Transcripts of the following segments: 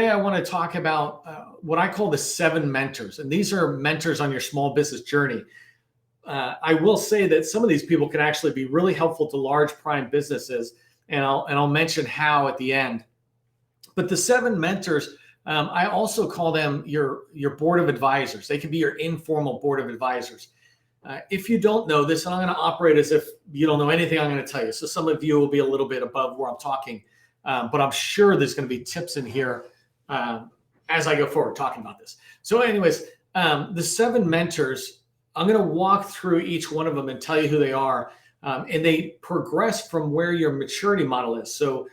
Today I want to talk about what I call the 7 mentors, and these are mentors on your small business journey. I will say that some of these people can actually be really helpful to large prime businesses, and I'll mention how at the end. But the 7 mentors, I also call them your board of advisors. They can be your informal board of advisors. If you don't know this, and I'm going to operate as if you don't know anything I'm going to tell you. So some of you will be a little bit above where I'm talking, but I'm sure there's going to be tips in here as I go forward talking about this. So anyways, the 7 mentors, I'm going to walk through each one of them and tell you who they are. And they progress from where your maturity model is. So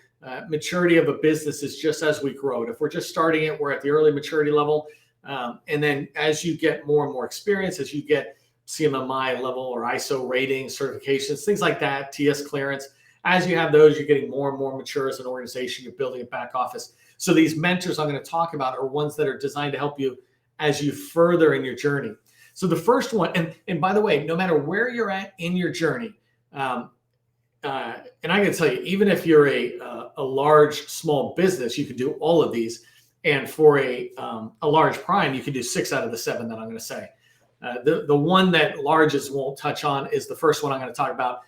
maturity of a business is just as we grow it. If we're just starting it, we're at the early maturity level. And then as you get more and more experience, as you get CMMI level or ISO ratings, certifications, things like that, TS clearance, as you have those, you're getting more and more mature as an organization. You're building a back office. So these mentors I'm going to talk about are ones that are designed to help you as you further in your journey. So the first one, and by the way, no matter where you're at in your journey, and I got to tell you, even if you're a large small business, you can do all of these. And for a large prime, you can do 6 out of the 7 that I'm going to say. The one that larges won't touch on is the first one I'm going to talk about,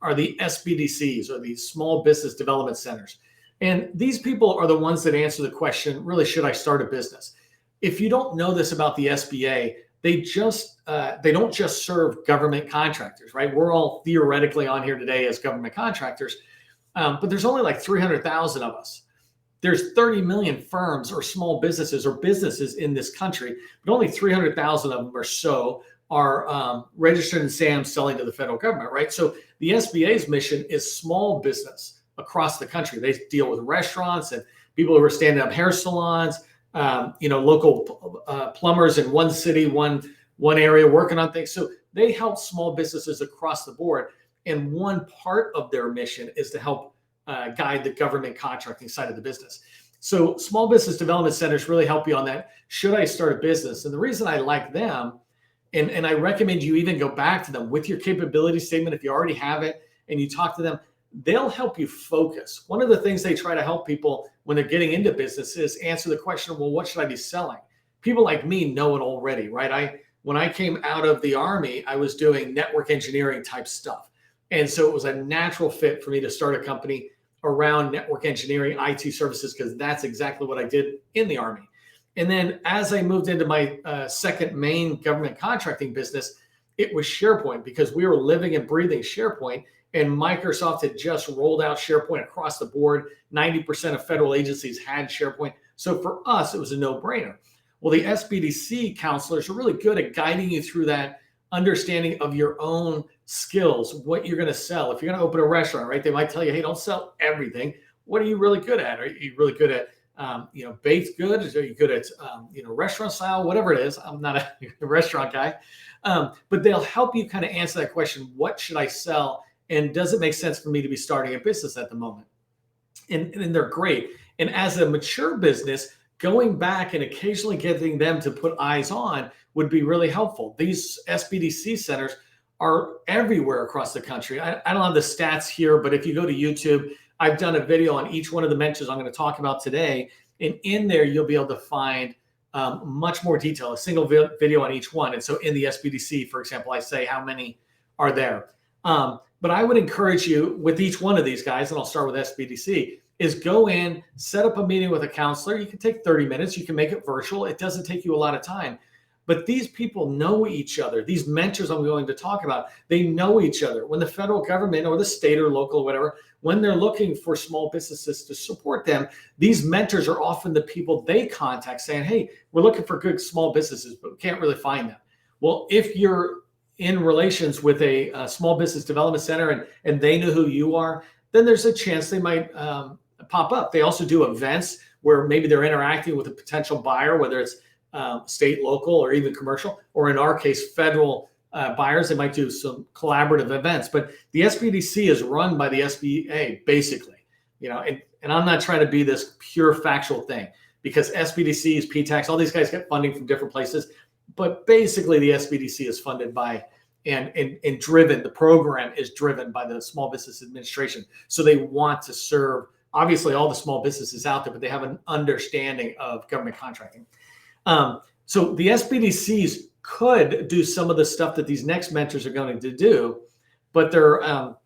are the SBDCs, or the Small Business Development Centers. And these people are the ones that answer the question, really, should I start a business? If you don't know this about the SBA, they don't just serve government contractors, right? We're all theoretically on here today as government contractors, but there's only like 300,000 of us. There's 30 million firms or small businesses or businesses in this country, but only 300,000 of them or so are registered in SAM selling to the federal government, right? So the SBA's mission is small business across the country. They deal with restaurants and people who are standing up hair salons, local plumbers in one city, one area working on things. So they help small businesses across the board. And one part of their mission is to help guide the government contracting side of the business. So small business development centers really help you on that. Should I start a business? And the reason I like them, and I recommend you even go back to them with your capability statement if you already have it, and you talk to them, they'll help you focus. One of the things they try to help people when they're getting into business is answer the question, well, what should I be selling? People like me know it already, right? When I came out of the Army, I was doing network engineering type stuff. And so it was a natural fit for me to start a company around network engineering, IT services, because that's exactly what I did in the Army. And then as I moved into my second main government contracting business, it was SharePoint, because we were living and breathing SharePoint. And Microsoft had just rolled out SharePoint across the board. 90% of federal agencies had SharePoint. So for us, it was a no-brainer. Well, the SBDC counselors are really good at guiding you through that understanding of your own skills, what you're going to sell. If you're going to open a restaurant, right, they might tell you, hey, don't sell everything. What are you really good at? Are you really good at baked goods? Are you good at restaurant style? Whatever it is. I'm not a restaurant guy. But they'll help you kind of answer that question, what should I sell? And does it make sense for me to be starting a business at the moment? And they're great. And as a mature business, going back and occasionally getting them to put eyes on would be really helpful. These SBDC centers are everywhere across the country. I don't have the stats here, but if you go to YouTube, I've done a video on each one of the mentors I'm going to talk about today. And in there, you'll be able to find much more detail, a single video on each one. And so in the SBDC, for example, I say how many are there. But I would encourage you with each one of these guys, and I'll start with SBDC, is go in, set up a meeting with a counselor. You can take 30 minutes. You can make it virtual. It doesn't take you a lot of time. But these people know each other. These mentors I'm going to talk about, they know each other. When the federal government or the state or local or whatever, when they're looking for small businesses to support them, these mentors are often the people they contact saying, hey, we're looking for good small businesses, but we can't really find them. Well, if you're in relations with a small business development center and they know who you are, then there's a chance they might pop up. They also do events where maybe they're interacting with a potential buyer, whether it's state, local, or even commercial, or in our case, federal buyers. They might do some collaborative events. But the SBDC is run by the SBA, basically. And I'm not trying to be this pure factual thing, because SBDCs, PTACs, all these guys get funding from different places. But basically, the SBDC is funded by and driven. The program is driven by the Small Business Administration. So they want to serve obviously all the small businesses out there, but they have an understanding of government contracting. So the SBDCs could do some of the stuff that these next mentors are going to do, but they're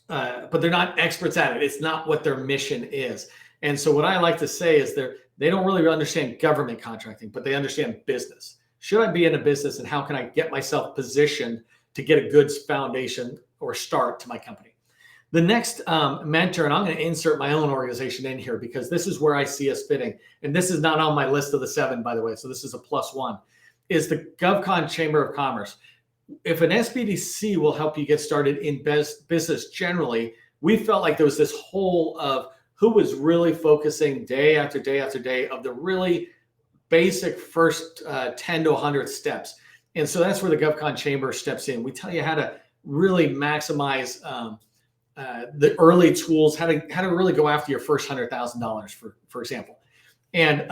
not experts at it. It's not what their mission is. And so what I like to say is they don't really understand government contracting, but they understand business. Should I be in a business, and how can I get myself positioned to get a good foundation or start to my company? The next mentor, and I'm going to insert my own organization in here because this is where I see us fitting. And this is not on my list of the 7, by the way. So this is a +1, is the GovCon Chamber of Commerce. If an SBDC will help you get started in business generally, we felt like there was this whole of who was really focusing day after day after day of the really basic first 10 to 100 steps. And so that's where the GovCon Chamber steps in. We tell you how to really maximize the early tools, how to really go after your first $100,000, for example. And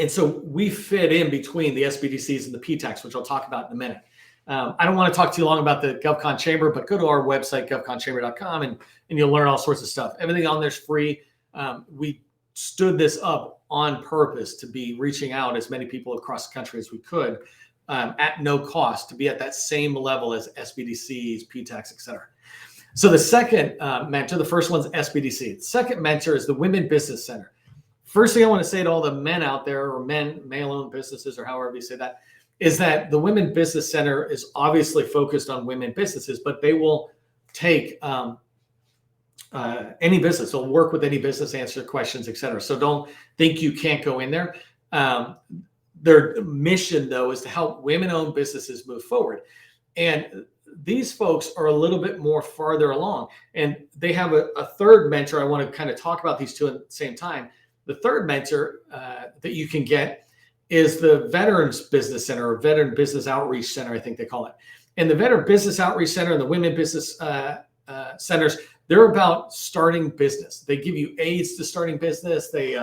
so we fit in between the SBDCs and the PTACs, which I'll talk about in a minute. I don't want to talk too long about the GovCon Chamber, but go to our website, govconchamber.com, and you'll learn all sorts of stuff. Everything on there's free. We stood this up on purpose to be reaching out as many people across the country as we could at no cost, to be at that same level as SBDCs, PTACs, et cetera. So the second mentor, the first one's SBDC. The second mentor is the Women Business Center. First thing I want to say to all the men out there, or male-owned businesses, or however you say that, is that the Women Business Center is obviously focused on women businesses, but they will take any business. They'll work with any business, answer questions, et cetera. So don't think you can't go in there. Their mission, though, is to help women-owned businesses move forward. And these folks are a little bit more farther along. And they have a third mentor. I want to kind of talk about these two at the same time. The third mentor that you can get is the Veterans Business Center, or Veteran Business Outreach Center, I think they call it. And the Veteran Business Outreach Center and the Women Business Centers, they're about starting business. They give you aids to starting business. They,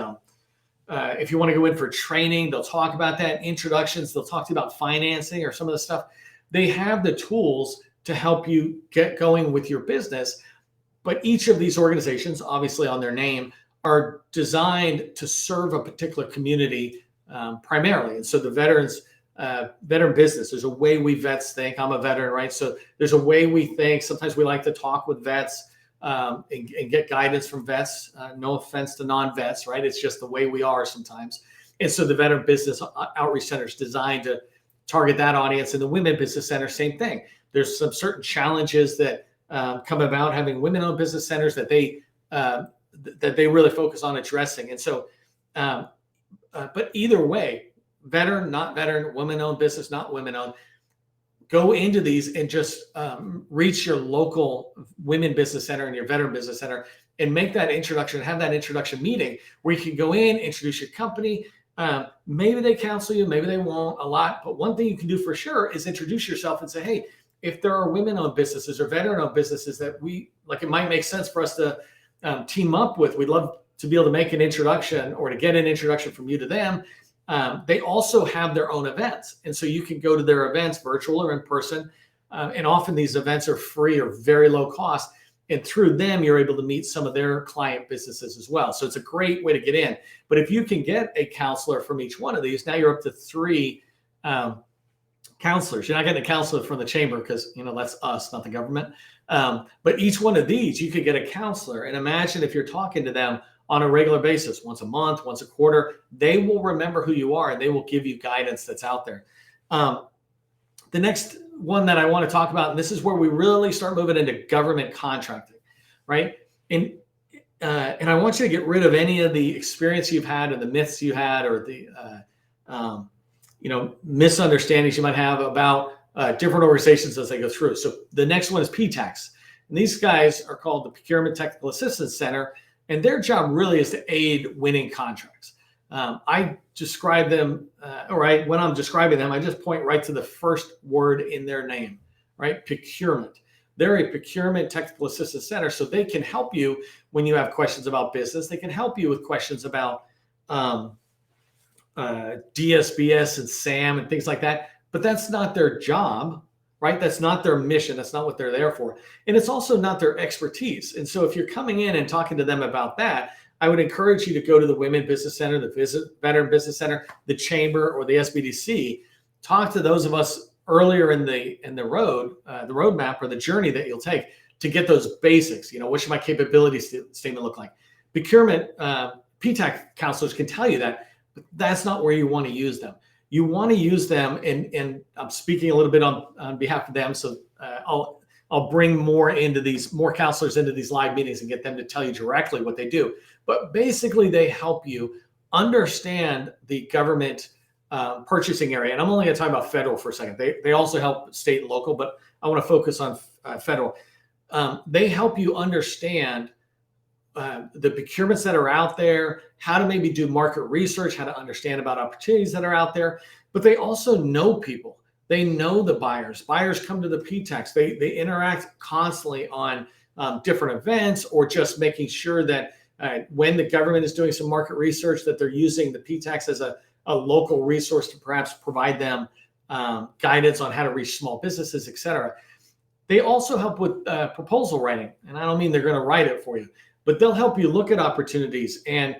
if you want to go in for training, they'll talk about that. Introductions, they'll talk to you about financing or some of the stuff. They have the tools to help you get going with your business. But each of these organizations, obviously on their name, are designed to serve a particular community primarily. And so the veteran business, there's a way we vets think. I'm a veteran, right? So there's a way we think. Sometimes we like to talk with vets and get guidance from vets. No offense to non-vets, right? It's just the way we are sometimes. And so the Veteran Business Outreach Center is designed to target that audience. And the Women Business Center, same thing. There's some certain challenges that come about having women-owned business centers that they really focus on addressing. And so, but either way, veteran, not veteran, women-owned business, not women-owned, go into these and just reach your local Women Business Center and your Veteran Business Center and make that introduction, have that introduction meeting where you can go in, introduce your company. Maybe they counsel you, maybe they won't a lot, but one thing you can do for sure is introduce yourself and say, hey, if there are women-owned businesses or veteran-owned businesses that we, like, it might make sense for us to team up with, we'd love to be able to make an introduction or to get an introduction from you to them. They also have their own events. And so you can go to their events, virtual or in person. And often these events are free or very low cost. And through them, you're able to meet some of their client businesses as well. So it's a great way to get in. But if you can get a counselor from each one of these, now you're up to 3 counselors. You're not getting a counselor from the chamber because, you know, that's us, not the government. But each one of these, you could get a counselor. And imagine if you're talking to them on a regular basis, once a month, once a quarter, they will remember who you are and they will give you guidance that's out there. The next one that I want to talk about, and this is where we really start moving into government contracting, right? And I want you to get rid of any of the experience you've had and the myths you had or the misunderstandings you might have about different organizations as they go through. So the next one is PTACs. And these guys are called the Procurement Technical Assistance Center. And their job really is to aid winning contracts. I describe them, when I'm describing them, I just point right to the first word in their name, right? Procurement. They're a Procurement Technical Assistance Center, so they can help you when you have questions about business. They can help you with questions about DSBS and SAM and things like that. But that's not their job. right? That's not their mission. That's not what they're there for. And it's also not their expertise. And so if you're coming in and talking to them about that, I would encourage you to go to the Women Business Center, the Veteran Business Center, the Chamber, or the SBDC. Talk to those of us earlier in the roadmap or the journey that you'll take to get those basics. What should my capability statement look like? Procurement, PTAC counselors can tell you that, but that's not where you want to use them. You want to use them, and I'm speaking a little bit on behalf of them, so I'll bring more counselors into these live meetings and get them to tell you directly what they do. But basically, they help you understand the government purchasing area. And I'm only going to talk about federal for a second. They also help state and local, but I want to focus on federal. They help you understand the procurements that are out there, how to maybe do market research, how to understand about opportunities that are out there. But they also know people. They know the buyers. Buyers come to the PTACs. They interact constantly on different events, or just making sure that when the government is doing some market research, that they're using the PTACs as a local resource to perhaps provide them guidance on how to reach small businesses, et cetera. They also help with proposal writing. And I don't mean they're going to write it for you, but they'll help you look at opportunities and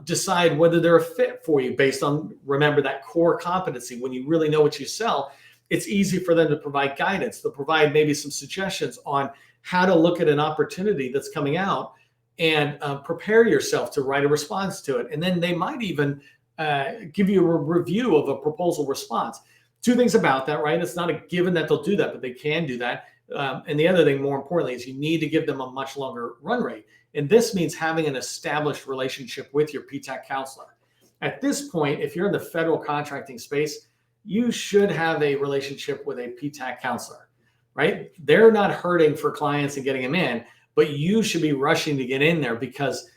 decide whether they're a fit for you based on, remember, that core competency. When you really know what you sell, it's easy for them to provide guidance. They'll provide maybe some suggestions on how to look at an opportunity that's coming out and prepare yourself to write a response to it. And then they might even give you a review of a proposal response. Two things about that, right? It's not a given that they'll do that, but they can do that. And the other thing, more importantly, is you need to give them a much longer run rate. And this means having an established relationship with your PTAC counselor. At this point, if you're in the federal contracting space, you should have a relationship with a PTAC counselor, right? They're not hurting for clients and getting them in, but you should be rushing to get in there, because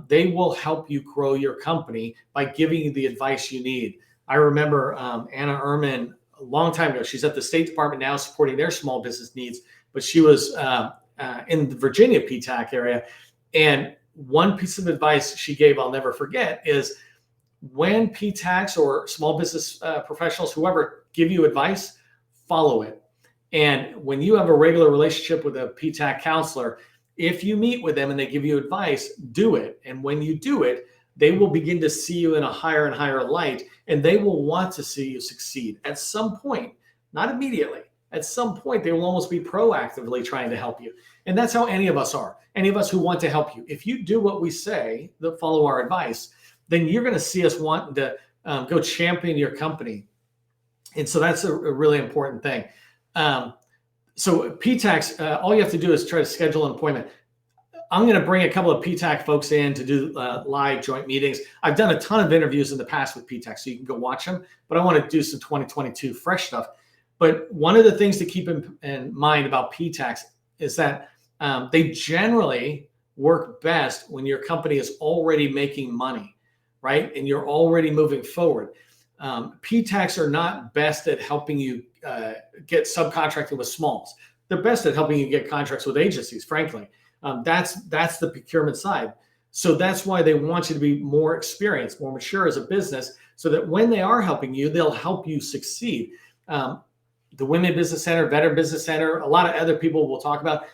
they will help you grow your company by giving you the advice you need. I remember Anna Ehrman a long time ago. She's at the State Department now supporting their small business needs, but she was in the Virginia PTAC area. And one piece of advice she gave, I'll never forget, is when PTACs or small business professionals, whoever, give you advice, follow it. And when you have a regular relationship with a PTAC counselor, if you meet with them and they give you advice, do it. And when you do it, they will begin to see you in a higher and higher light, and they will want to see you succeed at some point, not immediately. At some point, they will almost be proactively trying to help you. And that's how any of us are. Any of us who want to help you. If you do what we say, that follow our advice, then you're going to see us wanting to go champion your company. And so that's a really important thing. So PTACs, all you have to do is try to schedule an appointment. I'm going to bring a couple of PTAC folks in to do live joint meetings. I've done a ton of interviews in the past with PTAC, so you can go watch them. But I want to do some 2022 fresh stuff. But one of the things to keep in mind about PTACs is that they generally work best when your company is already making money, right? And you're already moving forward. PTACs are not best at helping you get subcontracted with smalls. They're best at helping you get contracts with agencies, frankly. That's the procurement side. So that's why they want you to be more experienced, more mature as a business, so that when they are helping you, they'll help you succeed. The Women Business Center, Veteran Business Center, a lot of other people we'll talk about,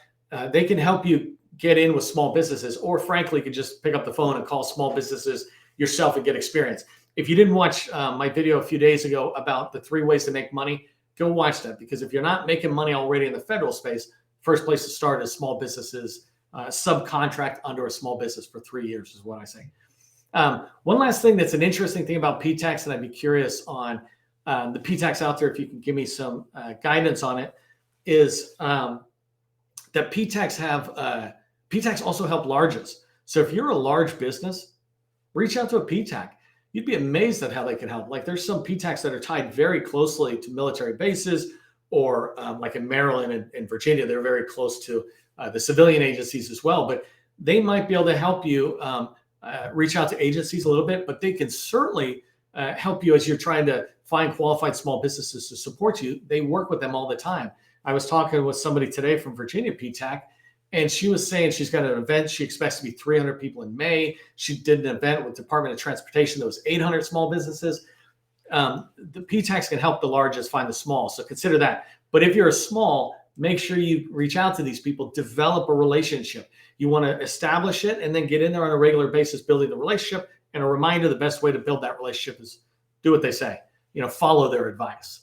they can help you get in with small businesses, or frankly, you could just pick up the phone and call small businesses yourself and get experience. If you didn't watch my video a few days ago about the 3 ways to make money, go watch that, because if you're not making money already in the federal space, first place to start is small businesses. Subcontract under a small business for 3 years is what I say. One last thing that's an interesting thing about PTACs, and I'd be curious on the PTACs out there, if you can give me some guidance on it, is that PTACs also help larges. So if you're a large business, reach out to a PTAC. You'd be amazed at how they can help. Like, there's some PTACs that are tied very closely to military bases, or like in Maryland and Virginia, they're very close to the civilian agencies as well. But they might be able to help you reach out to agencies a little bit, but they can certainly help you as you're trying to find qualified small businesses to support you. They work with them all the time. I was talking with somebody today from Virginia PTAC, and she was saying she's got an event. She expects to be 300 people in May. She did an event with Department of Transportation that was 800 small businesses. The PTACs can help the largest find the small. So consider that. But if you're a small, make sure you reach out to these people, develop a relationship. You want to establish it and then get in there on a regular basis, building the relationship. And a reminder, the best way to build that relationship is do what they say, follow their advice.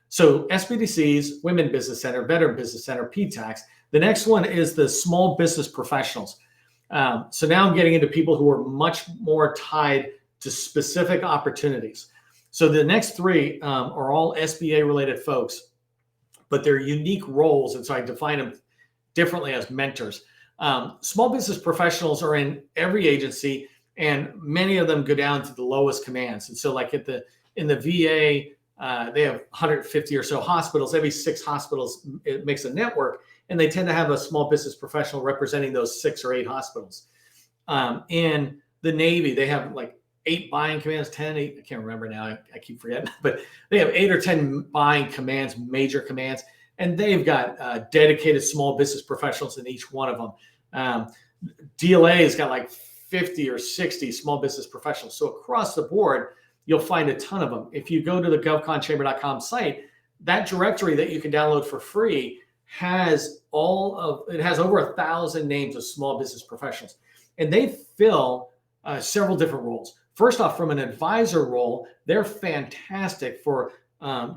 So SBDCs, Women Business Center, Veteran Business Center, PTACs. The next one is the small business professionals. So now I'm getting into people who are much more tied to specific opportunities. So the next three are all SBA related folks, but they're unique roles. And so I define them differently as mentors. Small business professionals are in every agency, and many of them go down to the lowest commands. And so like in the VA, they have 150 or so hospitals. Every 6 hospitals, it makes a network, and they tend to have a small business professional representing those 6 or 8 hospitals. In the Navy, they have like 8 buying commands, 10, 8, I can't remember now, I keep forgetting, but they have 8 or 10 buying commands, major commands, and they've got dedicated small business professionals in each one of them. DLA has got like 50 or 60 small business professionals. So across the board, you'll find a ton of them. If you go to the govconchamber.com site, that directory that you can download for free has over 1,000 names of small business professionals, and they fill several different roles. First off, from an advisor role, they're fantastic for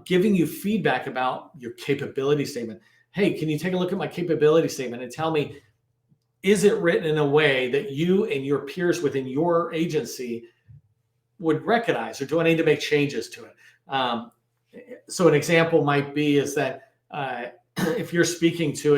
giving you feedback about your capability statement. Hey, can you take a look at my capability statement and tell me, is it written in a way that you and your peers within your agency would recognize, or do I need to make changes to it? So an example might be is that if you're speaking to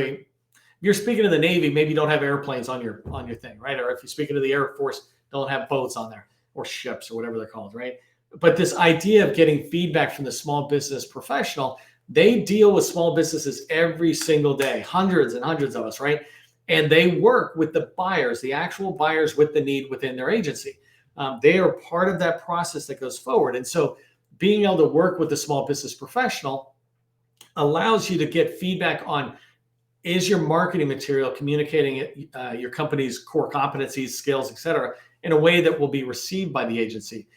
the Navy, maybe you don't have airplanes on your thing, right? Or if you're speaking to the Air Force, don't have boats on there, or ships, or whatever they're called, right? But this idea of getting feedback from the small business professional, they deal with small businesses every single day, hundreds and hundreds of us, right? And they work with the buyers, the actual buyers with the need within their agency. They are part of that process that goes forward. And so being able to work with the small business professional allows you to get feedback on, is your marketing material communicating your company's core competencies, skills, et cetera, in a way that will be received by the agency.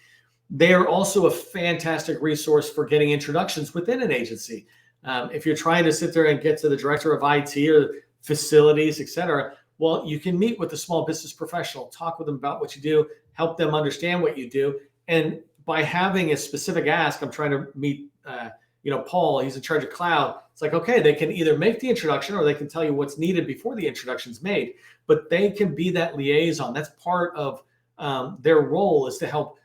They are also a fantastic resource for getting introductions within an agency. If you're trying to sit there and get to the director of IT or facilities, et cetera, well, you can meet with the small business professional, talk with them about what you do, help them understand what you do. And by having a specific ask, I'm trying to meet, Paul, he's in charge of cloud. It's like, okay, they can either make the introduction or they can tell you what's needed before the introduction's made, but they can be that liaison. That's part of their role, is to help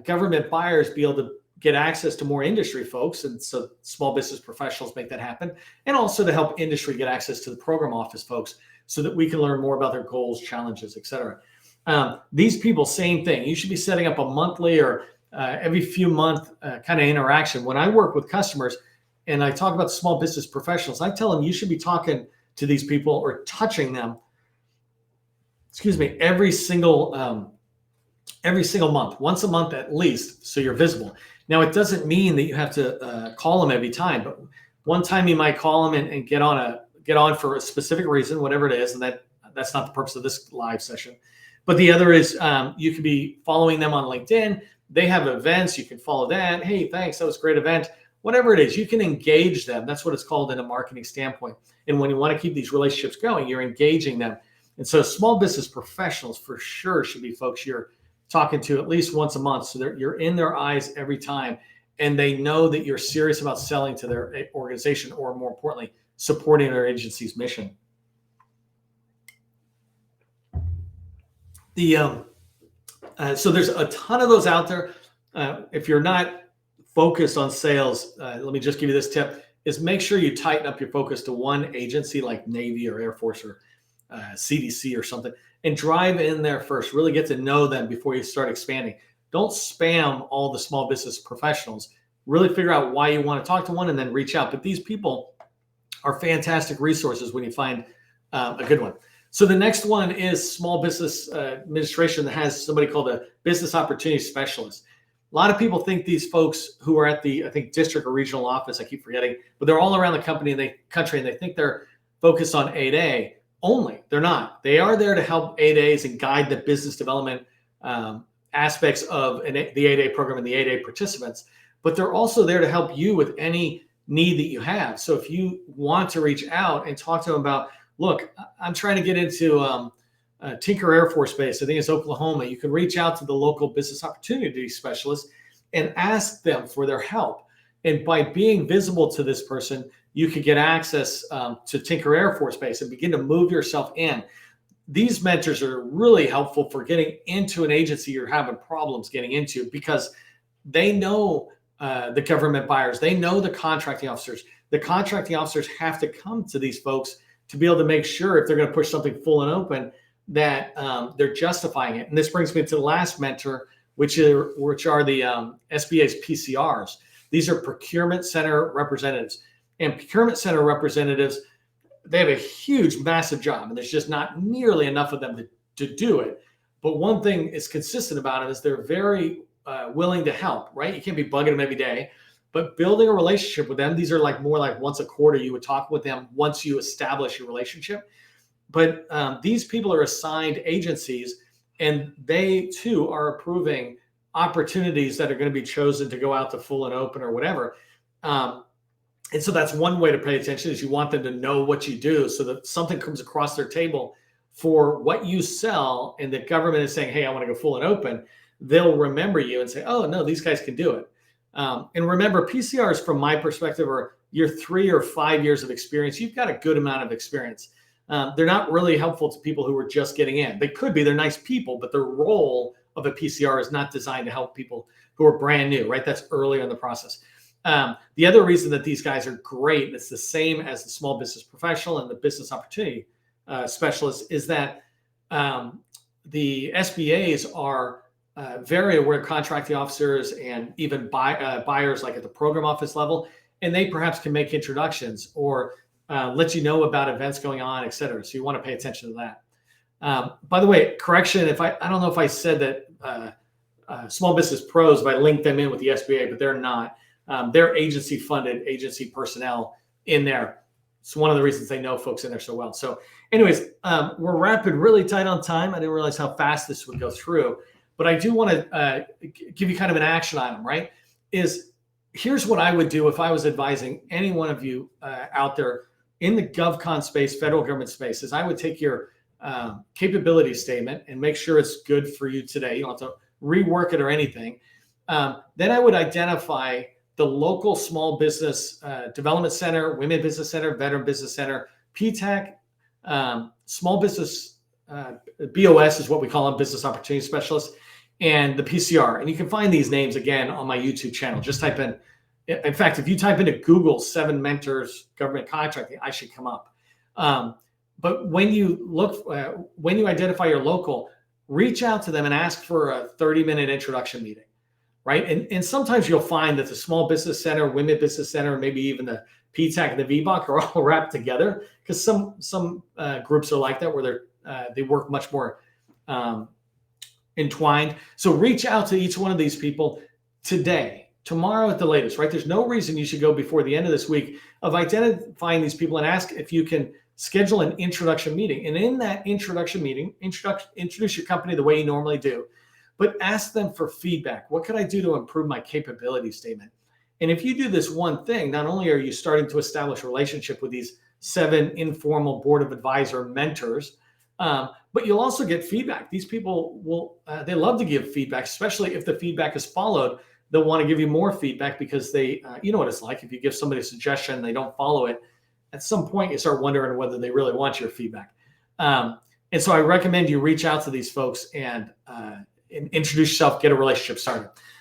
government buyers be able to get access to more industry folks. And so small business professionals make that happen. And also to help industry get access to the program office folks so that we can learn more about their goals, challenges, et cetera. These people, same thing. You should be setting up a monthly or every few month kind of interaction. When I work with customers and I talk about small business professionals, I tell them you should be talking to these people or touching them, every single month, once a month at least, so you're visible. Now, it doesn't mean that you have to call them every time, but one time you might call them and get on for a specific reason, whatever it is, and that's not the purpose of this live session. But the other is you could be following them on LinkedIn. They have events. You can follow that. Hey, thanks. That was a great event. Whatever it is, you can engage them. That's what it's called in a marketing standpoint. And when you want to keep these relationships going, you're engaging them. And so small business professionals for sure should be folks you're talking to at least once a month, so that you're in their eyes every time, and they know that you're serious about selling to their organization, or more importantly, supporting their agency's mission. So there's a ton of those out there. If you're not focused on sales, let me just give you this tip, is make sure you tighten up your focus to one agency like Navy or Air Force or CDC or something, and drive in there first. Really get to know them before you start expanding. Don't spam all the small business professionals. Really figure out why you want to talk to one and then reach out. But these people are fantastic resources when you find a good one. So the next one is small business administration that has somebody called a business opportunity specialist. A lot of people think these folks who are at the, I think, district or regional office, I keep forgetting, but they're all around the country, and they think they're focused on 8A only. They're not. They are there to help 8As and guide the business development aspects of the 8A program and the 8A participants, but they're also there to help you with any need that you have. So if you want to reach out and talk to them about, look, I'm trying to get into Tinker Air Force Base, I think it's Oklahoma, you can reach out to the local business opportunity specialist and ask them for their help. And by being visible to this person, you could get access to Tinker Air Force Base and begin to move yourself in. These mentors are really helpful for getting into an agency you're having problems getting into, because they know the government buyers, they know the contracting officers. The contracting officers have to come to these folks to be able to make sure if they're going to push something full and open that they're justifying it. And this brings me to the last mentor, which are the SBA's PCRs. These are procurement center representatives. And procurement center representatives, they have a huge, massive job, and there's just not nearly enough of them to do it. But one thing is consistent about it is they're very willing to help, right? You can't be bugging them every day, but building a relationship with them, these are like more like once a quarter, you would talk with them once you establish your relationship. But these people are assigned agencies, and they too are approving opportunities that are going to be chosen to go out to full and open or whatever. And so that's one way to pay attention, is you want them to know what you do, so that something comes across their table for what you sell and the government is saying, hey, I want to go full and open. They'll remember you and say, oh, no, these guys can do it. And remember, PCRs, from my perspective, are your 3 or 5 years of experience. You've got a good amount of experience. They're not really helpful to people who are just getting in. They could be, they're nice people, but the role of a PCR is not designed to help people who are brand new, right? That's earlier in the process. The other reason that these guys are great, and it's the same as the small business professional and the business opportunity specialist, is that the SBAs are very aware of contracting officers and even buyers, like at the program office level, and they perhaps can make introductions or let you know about events going on, et cetera. So you want to pay attention to that. By the way, correction, I don't know if I said that small business pros, if I linked them in with the SBA, but they're not. They're agency-funded, agency personnel in there. It's one of the reasons they know folks in there so well. So anyways, we're wrapping really tight on time. I didn't realize how fast this would go through, but I do want to give you kind of an action item, right? Here's what I would do if I was advising any one of you out there in the GovCon space, federal government space, is I would take your capability statement and make sure it's good for you today. You don't have to rework it or anything. Then I would identify the local small business development center, women business center, veteran business center, PTAC, small business BOS is what we call them, business opportunity specialists, and the PCR. And you can find these names again on my YouTube channel. Just type in fact, if you type into Google 7 mentors government contracting, I should come up. But when you look, when you identify your local, reach out to them and ask for a 30-minute introduction meeting. Right. And sometimes you'll find that the small business center, women business center, maybe even the PTAC and the VBOC are all wrapped together, because some groups are like that, where they work much more entwined. So reach out to each one of these people today, tomorrow at the latest, right? There's no reason you should go before the end of this week of identifying these people and ask if you can schedule an introduction meeting. And in that introduction meeting, introduce your company the way you normally do. But ask them for feedback. What could I do to improve my capability statement? And if you do this one thing, not only are you starting to establish a relationship with these 7 informal board of advisor mentors, but you'll also get feedback. These people they love to give feedback, especially if the feedback is followed. They'll want to give you more feedback, because they, you know what it's like. If you give somebody a suggestion and they don't follow it, at some point you start wondering whether they really want your feedback. And so I recommend you reach out to these folks and introduce yourself, get a relationship started.